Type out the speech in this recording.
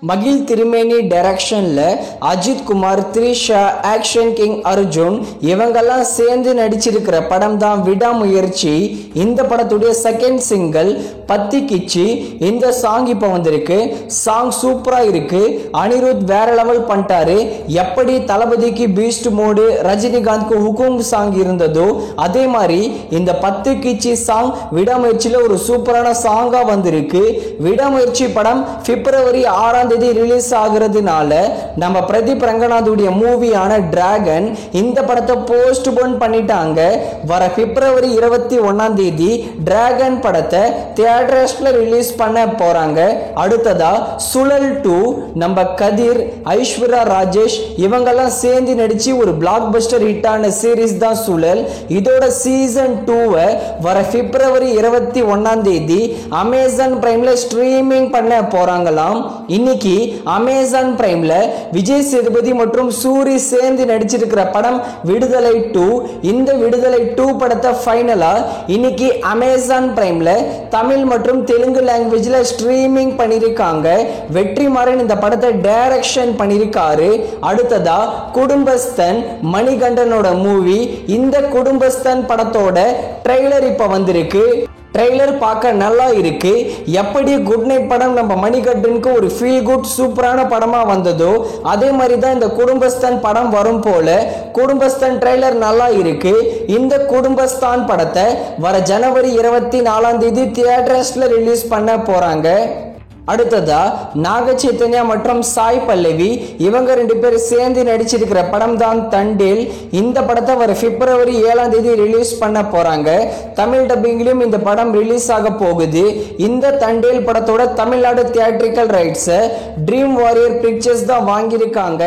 மகிழ் திருமேனி டைரக்ஷன்ல அஜித் குமார், த்ரிஷா, ஆக்ஷன் கிங் அர்ஜுன் இவங்கெல்லாம் சேர்ந்து நடிச்சிருக்கிற படம் தான் விடாமுயற்சி. இந்த படத்துடைய செகண்ட் சிங்கிள் பத்திக்கிச்சி. இந்த சாங் இப்போ வந்திருக்கு. சாங் சூப்பரா இருக்கு. அனிருத் வேற லெவல் பண்ணிட்டாரு. எப்படி தளபதிக்கு பீஸ்ட் மோடு, ரஜினிகாந்த்க்கு ஹுக்கும் சாங் இருந்ததோ அதே மாதிரி இந்த பத்திக்கிச்சி சாங் விடாமுயற்சியில ஒரு சூப்பரான சாங்கா வந்திருக்கு. விடாமுயற்சி படம் பிப்ரவரி 6 ரிலீஸ் ஆகிறதுனால நம்ம பிரதீப் ரங்கநாதுடைய மூவியான டிராகன் இந்த படத்தை போஸ்ட்போன் பண்ணிட்டாங்க. வர பிப்ரவரி 21 டிராகன் படத்தை தியேட்டர்ஸ்ல ரிலீஸ் பண்ண போறாங்க. அடுத்ததா சுழல் 2 நம்ம கதிர், ஐஸ்வர்யா ராஜேஷ் இவங்கெல்லாம் சேர்ந்து நடிச்சு ஒரு பிளாக் பஸ்டர் ஹிட்டான சீரிஸ் தான் சுழல். இதோட சீசன் 2 வர பிப்ரவரி 21 அமேசான் பிரைம்ல ஸ்ட்ரீமிங் பண்ண போறாங்களாம். இன்னைக்கு அமேசான் பிரைம்ல விஜய் சேதுபதி மற்றும் சூரி சேர்ந்து நடிச்சிருக்கிற படம் விடுதலை 2. இந்த விடுதலை 2 படத்தை ஃபைனலா இன்னைக்கு அமேசான் பிரைம்ல தமிழ் மற்றும் தெலுங்கு லாங்குவேஜ்ல ஸ்ட்ரீமிங் பண்ணிருக்காங்க. வெற்றிமாறன் இந்த படத்தை டைரக்ஷன் பண்ணிருக்காரு. அடுத்ததா குடும்பஸ்தன் மணிகண்டனோட மூவி. இந்த குடும்பஸ்தன் படத்தோட ட்ரெய்லர் இப்ப வந்திருக்கு. ட்ரெய்லர் பார்க்க நல்லா இருக்கு. எப்படி குட் நைட் படம் நம்ம மணிகண்டனுக்கு ஒரு ஃபீல் குட் சூப்பரான படமா வந்ததோ அதே மாதிரி தான் இந்த குடும்பஸ்தான் படம் வரும் போல. குடும்பஸ்தான் ட்ரெய்லர் நல்லா இருக்கு. இந்த குடும்பஸ்தான் படத்தை வர ஜனவரி 24 தியேட்டர்ஸ்ல ரிலீஸ் பண்ண போறாங்க. அடுத்ததா நாக சைத்தன்யா மற்றும் சாய் பல்லவி இவங்க 2 பேர் சேர்ந்து நடிச்சிருக்கிற படம் தான் தண்டேல். இந்த படத்தை வர பிப்ரவரி 7 ரிலீஸ் பண்ண போறாங்க. தமிழ் டப்பிங்லயும் இந்த படம் ரிலீஸ் ஆக போகுது. இந்த தண்டேல் படத்தோட Tamil Nadu theatrical rights dream warrior pictures தான் வாங்கியிருக்காங்க.